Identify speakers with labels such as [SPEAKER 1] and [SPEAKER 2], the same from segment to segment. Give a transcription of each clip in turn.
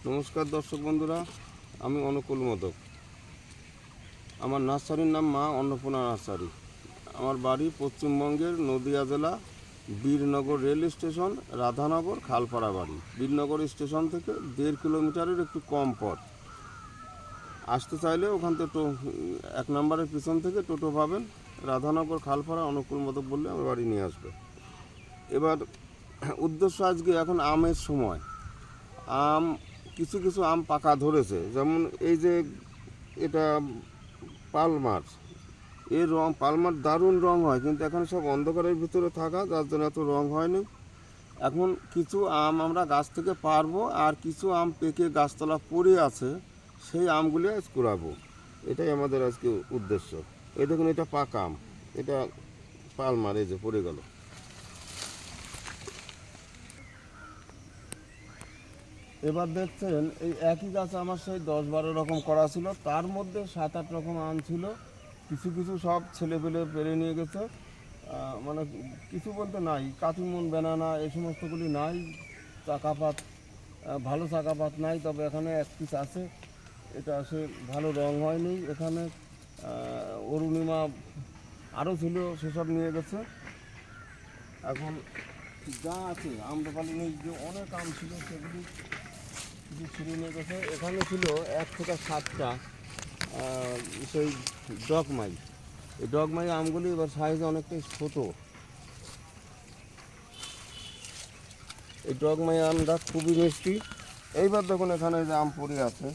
[SPEAKER 1] নমস্কার দর্শক বন্ধুরা, আমি অনুকূল মোদক। আমার নার্সারির নাম মা অন্নপূর্ণা নার্সারি। আমার বাড়ি পশ্চিমবঙ্গের নদিয়া জেলা বীরনগর রেল স্টেশন, রাধানগর খালপাড়া বাড়ি। বীরনগর স্টেশন থেকে 1.5 কিলোমিটারের একটু কম পথ। আসতে চাইলে ওখান থেকে 1 নম্বরের পিছন থেকে টোটো পাবেন। রাধানগর খালপাড়া অনুকূল মোদক বললে আমার বাড়ি নিয়ে আসবে। এবার উদ্দেশ্য, আজকে এখন আমের সময়, আম কিছু কিছু আম পাকা ধরেছে। যেমন এই যে এটা পালমার, এর রং, পালমার দারুণ রং হয়, কিন্তু এখন সব অন্ধকারের ভিতরে থাকা, যার জন্য এত রং হয়নি। এখন কিছু আম আমরা গাছ থেকে পারবো, আর কিছু আম পেকে গাছতলা পড়ে আছে, সেই আমগুলি আজ কুড়াবো। এটাই আমাদের আজকে উদ্দেশ্য। এই দেখুন, এটা পাকা আম, এটা পালমার, এই যে পড়ে গেল। এবার দেখছেন, এই একই গাছ আমার সেই 10-12 রকম করা ছিল, তার মধ্যে 7-8 রকম আম ছিল। কিছু কিছু সব ছেলেপেলে পেরে নিয়ে গেছে। মানে কিছু বলতে নাই, কাটিমন, ব্যানানা, এই সমস্তগুলি নাই। চাকাপাত, ভালো চাকাপাত নাই, তবে এখানে এক পিস আছে। এটা সে ভালো রং হয়নি। এখানে অরুণিমা আরও ছিল, সেসব নিয়ে গেছে। এখন যা আছে আম্রপালি নেই, যে অনেক আম ছিল সেগুলি কিছু ছিঁড়ে নিয়ে গেছে। এখানে ছিল 1 থেকে 7টা সেই ডগমাই। এই ডগমাই আমগুলি এবার সাইজ অনেকটাই ছোটো। এই ডগমাই আমটা খুবই মিষ্টি। এইবার দেখুন, এখানে যে আম পড়ে আছে,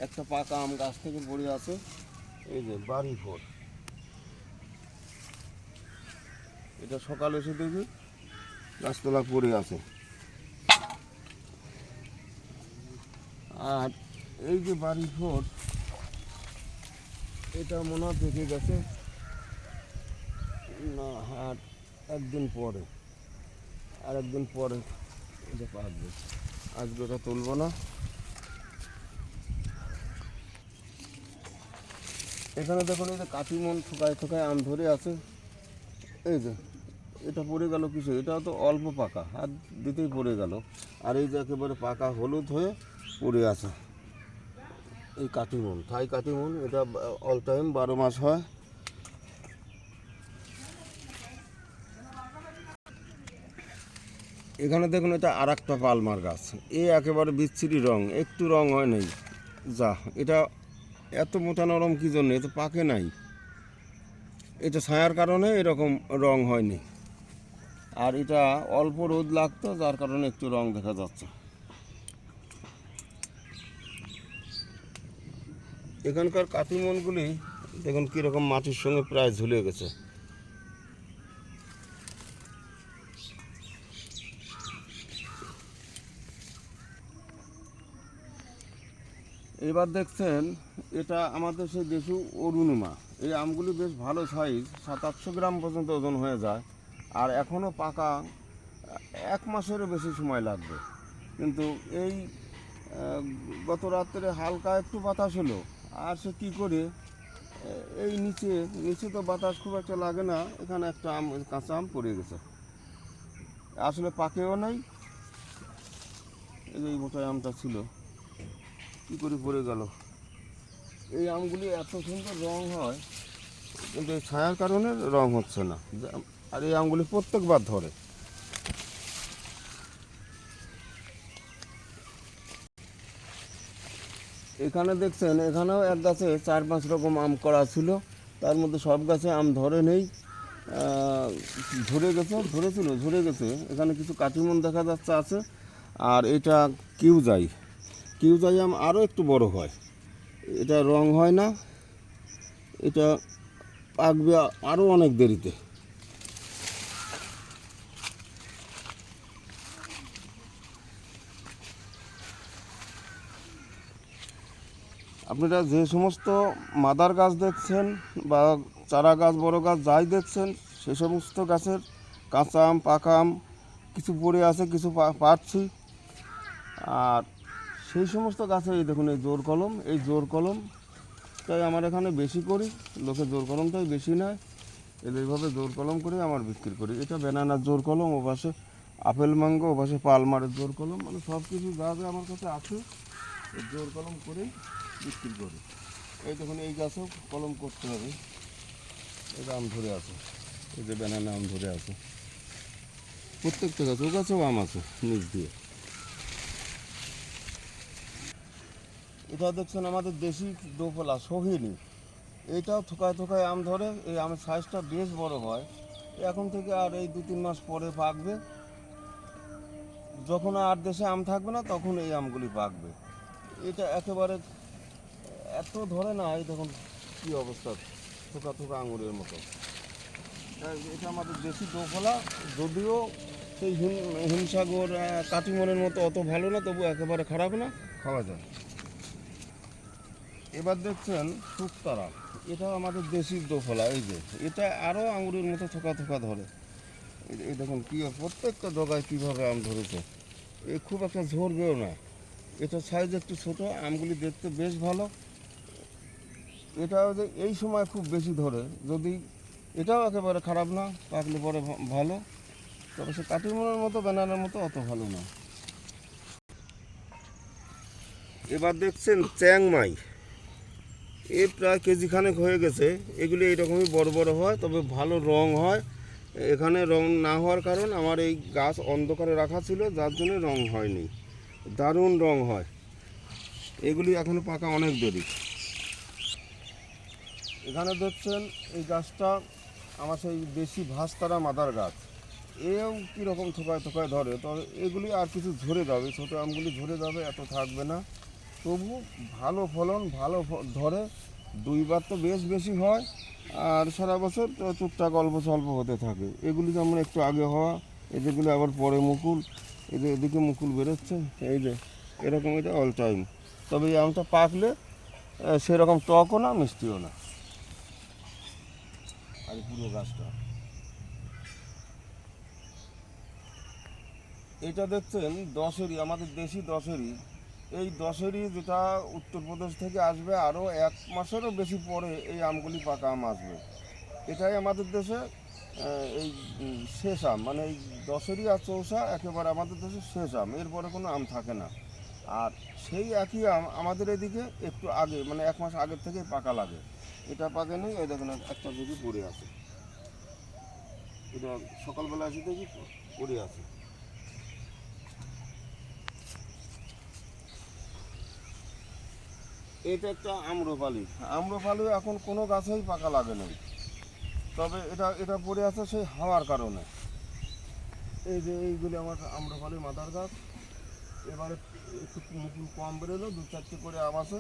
[SPEAKER 1] একটা পাকা আম গাছ থেকে পড়ে আছে, এই যে বাড়ি ভোর। এটা সকালে এসে দেখি গাছতলা পড়ে আছে। আর এই যে বাড়ি ভোর, এটা মনে হয় পেকে গেছে না, আর একদিন পরে, আর একদিন পরে এটা পাকবে। আজকে ওটা তুলবো না। এখানে দেখুন, এই যে কাটিমন থোকায় থোকায় আম ধরে আছে। এই যে এটা পড়ে গেল কিছু, এটা তো অল্প পাকা, হাত দিতেই পড়ে গেল। আর এই যে একেবারে পাকা হলুদ হয়ে পড়ে আছে এই কাটিমন, থাই কাটিমন। এটা অল টাইম 12 মাস হয়। এখানে দেখুন, এটা আর একটা পালমার গাছ। এ একেবারে বিচ্ছিরি রং, একটু রং হয় নাই। যা, এটা এত মোটা নরম কী জন্য? এ তো পাকে নাই। এটা ছায়ার কারণে এরকম রং হয়নি। আর এটা অল্প রোদ লাগতো, যার কারণে একটু রং দেখা যাচ্ছে। এখানকার কাটিমনগুলি দেখুন কীরকম মাটির সঙ্গে প্রায় ঝুলে গেছে। এবার দেখছেন, এটা আমাদের সেই দেশু অরুণিমা। এই আমগুলি বেশ ভালো সাইজ, 700-800 গ্রাম পর্যন্ত ওজন হয়ে যায়। আর এখনও পাকা 1 মাসেরও বেশি সময় লাগবে। কিন্তু এই গত রাত্রে হালকা একটু বাতাস হলো, আর সে কী করে, এই নিচে নিচে তো বাতাস খুব একটা লাগে না, এখানে একটা আম, কাঁচা আম পড়ে গেছে। আসলে পাকেও নাই। এই মোটাই আমটা ছিল, কী করে পড়ে গেল। এই আমগুলি এত সুন্দর রং হয়, কিন্তু এই ছায়ার কারণে রং হচ্ছে না। আর এই আমগুলি প্রত্যেকবার ধরে। এখানে দেখছেন, এখানেও এক গাছে 4-5 রকম আম করা ছিল, তার মধ্যে সব গাছে আম ধরে নেই। ঝরে গেছে, ধরেছিল ঝরে গেছে। এখানে কিছু কাটিমন দেখা যাচ্ছে আছে। আর এটা কিউজাই, কিউজাই আম আরও একটু বড় হয়। এটা রং হয় না, এটা পাকবে আরও অনেক দেরিতে। আপনারা যে সমস্ত মাদার গাছ দেখছেন বা চারা গাছ, বড় গাছ যাই দেখছেন, সে সমস্ত গাছের কাঁচা আম, পাকা আম কিছু পড়ে আছে, কিছু পাচ্ছি। আর সেই সমস্ত গাছে এই দেখুন, এই জোর কলম, এই জোর কলম তাই আমার এখানে বেশি করি। লোকে জোর কলমটাই বেশি নেয়। এইভাবে জোর কলম করে আমার বিক্রি করি। এটা ব্যানানার জোর কলম, ও পাশে আপেল ম্যাঙ্গো, পাশে পালমারের জোর কলম, মানে সব কিছু যা যা আমার কাছে আছে এই জোর কলম করেই বিক্রি করি। এই দেখুন এই গাছও কলম করতে হবে, এই আম ধরে আছে, এই যে ব্যানানা আম ধরে আছে, প্রত্যেকটা গাছ, ও গাছেও আম আছে নিচ দিয়ে। এটা দেখছেন আমাদের দেশি দোফলা সোহিনী, এইটাও থোকায় থোকায় আম ধরে, এই আমের সাইজটা বেশ বড় হয়। এখন থেকে আর এই 2-3 মাস পরে পাকবে, যখন আর দেশে আম থাকবে না তখন এই আমগুলি পাকবে। এটা একেবারে এত ধরে না, এই দেখুন কী অবস্থা, থোকা থোকা আঙুরের মতো। এটা আমাদের দেশি দোফলা, যদিও সেই হিমসাগর কাটিমনের মতো অত ভালো না, তবু একেবারে খারাপ না, খাওয়া যায়। এবার দেখছেন শুকতারা, এটা আমাদের দেশি দোফলা, এই যে এটা আরও আঙুরের মতো থোকা থোকা ধরে। এই দেখুন কী প্রত্যেকটা ডগায় কীভাবে আম ধরেছে, এ খুব একটা ঝরবেও না, এটা সাইজ একটু ছোটো, আমগুলি দেখতে বেশ ভালো। এটা যে এই সময় খুব বেশি ধরে, যদি এটাও একেবারে খারাপ না, পাকলে পরে ভালো, তবে সে কাটিমনের মতো ব্যানানার মতো অত ভালো না। এবার দেখছেন চ্যাংমাই, এ প্রায় কেজি খানেক হয়ে গেছে, এগুলি এইরকমই বড় বড় হয়, তবে ভালো রং হয়। এখানে রং না হওয়ার কারণ আমার এই গাছ অন্ধকারে রাখা ছিল, যার জন্য রং হয়নি, দারুণ রং হয়। এগুলি এখনও পাকা অনেক দেরি। এখানে দেখছেন এই গাছটা আমার সেই দেশি ভাস্তারা মাদার গাছ, এও কীরকম থোকায় থোকায় ধরে, তবে এগুলি আর কিছু ঝরে যাবে, ছোটো আমগুলি ঝরে যাবে, এত থাকবে না, তবু ভালো ফলন, ভালো ধরে, 2বার তো বেশ বেশি হয়, আর সারা বছর টুকটাক অল্প স্বল্প হতে থাকে। এগুলি যেমন একটু আগে হওয়া, এগুলি আবার পরে মুকুল, এদিকে মুকুল বেরোচ্ছে, এই যে এরকম, এটা অল টাইম। তবে এই আমটা পাকলে সেরকম টকও না, মিষ্টিও না। আর পুরো গাছটা এটা দেখছেন দশেরই, আমাদের দেশি দশেরই, এই দশেরই যেটা উত্তরপ্রদেশ থেকে আসবে, আরও 1 মাসেরও বেশি পরে এই আমগুলি পাকা আম আসবে। এটাই আমাদের দেশে এই শেষ আম, মানে এই দশেরই আর চৌসা একেবারে আমাদের দেশে শেষ আম, এরপরে কোনো আম থাকে না। আর সেই একই আম আমাদের এদিকে একটু আগে, মানে 1 মাস আগের থেকেই পাকা লাগে। এটা পাকে নেই, এই দেখুন একটা যদি পড়ে আছে, এটা সকালবেলা এসে দেখি পড়ে আছে। এটা একটা আম্রপালি, আম্রপালি এখন কোনো গাছেই পাকা লাগে নাই, তবে এটা এটা পড়ে আছে সেই হাওয়ার কারণে। এই যে এইগুলি আমার আম্রপালি মাদার গাছ, এবারে একটু মুকুল কম বেরোলো, 2-4টে করে আম আছে।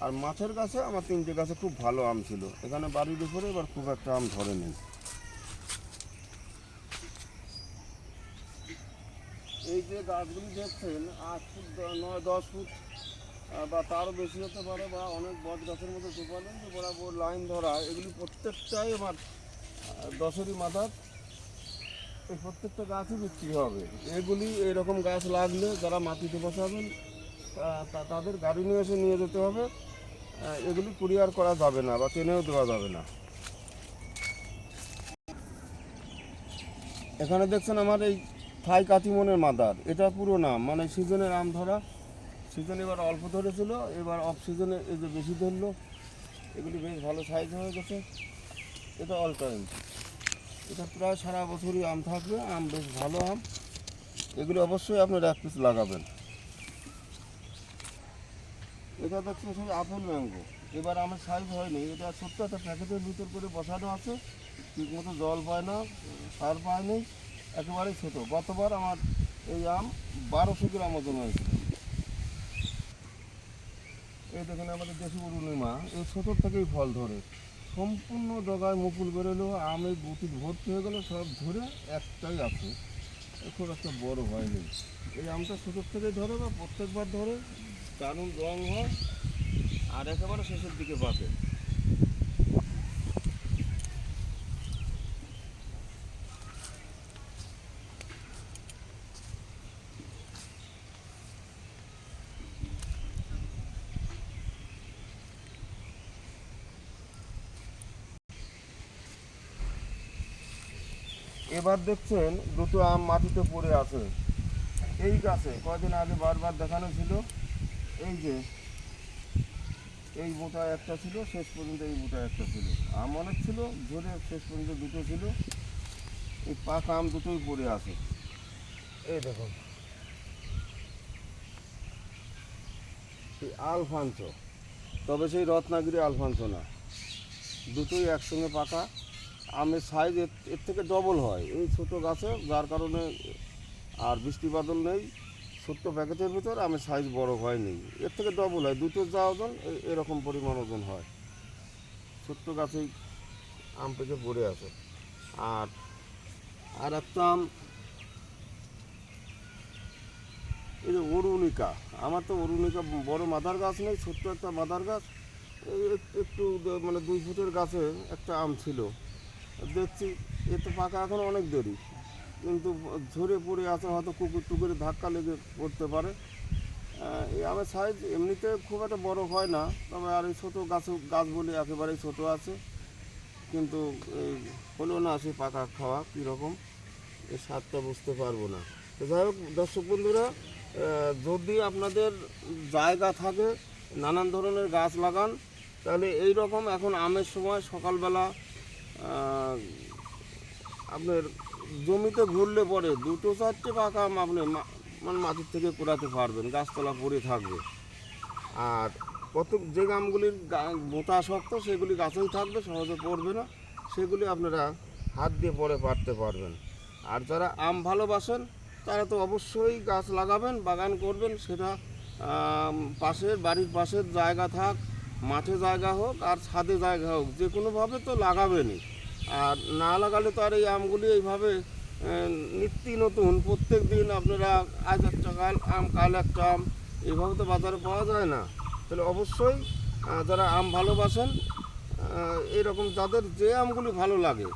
[SPEAKER 1] আর মাছের গাছে আমার 3টে গাছে খুব ভালো আম ছিল, এখানে বাড়ির উপরে এবার খুব একটা আম ধরে নেই। এই যে গাছগুলি দেখছেন 8 ফুট 9-10 ফুট বা তারও বেশি হতে পারে, বা অনেক বট গাছের মতো টোপালেন যে বরাবর লাইন ধরা, এগুলি প্রত্যেকটাই আমার দশেরই মাথার, এই প্রত্যেকটা গাছই বিক্রি হবে। এগুলি এরকম গাছ লাগলে যারা মাটিতে বসাবেন তাদের গাড়ি নিয়ে এসে নিয়ে যেতে হবে, এগুলি কুরিয়ার করা যাবে না বা ট্রেনেও দেওয়া যাবে না। এখানে দেখছেন আমার এই থাই কাটিমনের মাদার, এটা পুরো নাম, মানে সিজনের আম ধরা, সিজন এবার অল্প ধরেছিল, এবার অফ সিজনে এই যে বেশি ধরলো, এগুলি বেশ ভালো সাইজ হয়ে গেছে। এটা অল টাইম, এটা প্রায় সারা বছরই আম থাকবে, আম বেশ ভালো আম, এগুলি অবশ্যই আপনার 1 পিস লাগাবেন। এটা দেখছেন সেই আপেল ম্যাঙ্গো, এবার আমার সাইজ হয়নি, এটা ছোট্ট একটা প্যাকেটের ভিতর করে বসানো আছে, ঠিকমতো জল পায় না, সার পায়নি, একেবারেই ছোটো। গতবার আমার এই আম 1200 গ্রাম ওজন হয়েছিল। এই দেখেন আমাদের দেশি অরুণিমা, এই ছোটোর থেকেই ফল ধরে, সম্পূর্ণ ডগায় মুকুল বেরোলো, আমের গুটি ভর্তি হয়ে গেলো, সব ধরে একটাই আছে, খুব একটা বড় হয়নি। এই আমটা ছোটোর থেকেই ধরে বা প্রত্যেকবার ধরে, দারুণ রং হয়, আর একেবারে শেষের দিকে পাকে। এবার দেখছেন দুটো আম মাটিতে পড়ে আছে। এই গাছে কয়দিন আগে বারবার দেখানো ছিল, এই যে এই বোটায় একটা ছিল, শেষ পর্যন্ত এই বোটায় একটা ছিল। আম অনেক ছিল, ধরে শেষ পর্যন্ত দুটো ছিল। এই পাকা আম দুটোই পড়ে আছে। এই দেখুন, এই আলফানসো, তবে সেই রত্নাগিরি আলফানসো না, দুটোই একসঙ্গে পাকা। আমের সাইজ এর থেকে ডবল হয় এই ছোটো গাছে, যার কারণে আর বৃষ্টি বাদল নেই, ছোট্ট প্যাকেটের ভিতর আমের সাইজ বড় হয়নি, এর থেকে ডবল হয়, দুটো যা ওজন এরকম পরিমাণ ওজন হয়। ছোট্ট গাছেই আম পেকে পড়ে আছে। আর আর একটা আম, এই যে অরুণিকা, আমার তো অরুণিকা বড় মাদার গাছ নেই, ছোট্ট একটা মাদার গাছ, এই একটু মানে 2 ফুটের গাছে একটা আম ছিল। দেখছি এ তো পাকা এখন অনেক দেরি, কিন্তু ঝরে পড়ে আছে, হয়তো কুকুর টুকুরে ধাক্কা লেগে পড়তে পারে। এই আমের সাইজ এমনিতে খুব একটা বড় হয় না, তবে আর এই ছোটো গাছ বলে একেবারেই ছোটো আছে, কিন্তু এই হলো না সে পাকা খাওয়া কীরকম, এর স্বাদটা বুঝতে পারবো না। তো যাই হোক দর্শক বন্ধুরা, যদি আপনাদের জায়গা থাকে নানান ধরনের গাছ লাগান, তাহলে এই রকম এখন আমের সময় সকালবেলা আপনার জমিতে ঘুরলে পরে 2-4টে পাকা আম আপনি মানে মাটির থেকে কুড়াতে পারবেন, গাছতলা পড়ে থাকবে। আর কত যে আমগুলির মোটা শক্ত সেগুলি গাছেই থাকবে, সহজে পড়বে না, সেগুলি আপনারা হাত দিয়ে পরে পারতে পারবেন। আর যারা আম ভালোবাসেন তারা তো অবশ্যই গাছ লাগাবেন, বাগান করবেন, সেটা পাশের বাড়ির পাশের জায়গা থাক, মাঠে জায়গা হোক আর ছাদে জায়গা হোক, যে কোনোভাবে তো লাগাবেনই। আর না লাগালে তো আর এই আমগুলি এইভাবে নিত্য নতুন প্রত্যেক দিন আপনারা আজ একটা আম কাল একটা আম এইভাবে তো বাজারে পাওয়া যায় না। তাহলে অবশ্যই যারা আম ভালোবাসেন, এরকম যাদের যে আমগুলি ভালো লাগে,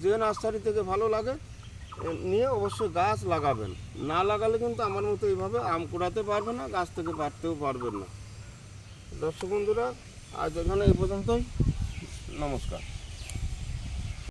[SPEAKER 1] যে নার্সারি থেকে ভালো লাগে, নিয়ে অবশ্যই গাছ লাগাবেন। না লাগালে কিন্তু আমার মতো এইভাবে আম কুড়াতে পারবে না, গাছ থেকে পারতেও পারবেন না। দর্শক বন্ধুরা, আজ এখানে এই পর্যন্তই, নমস্কার।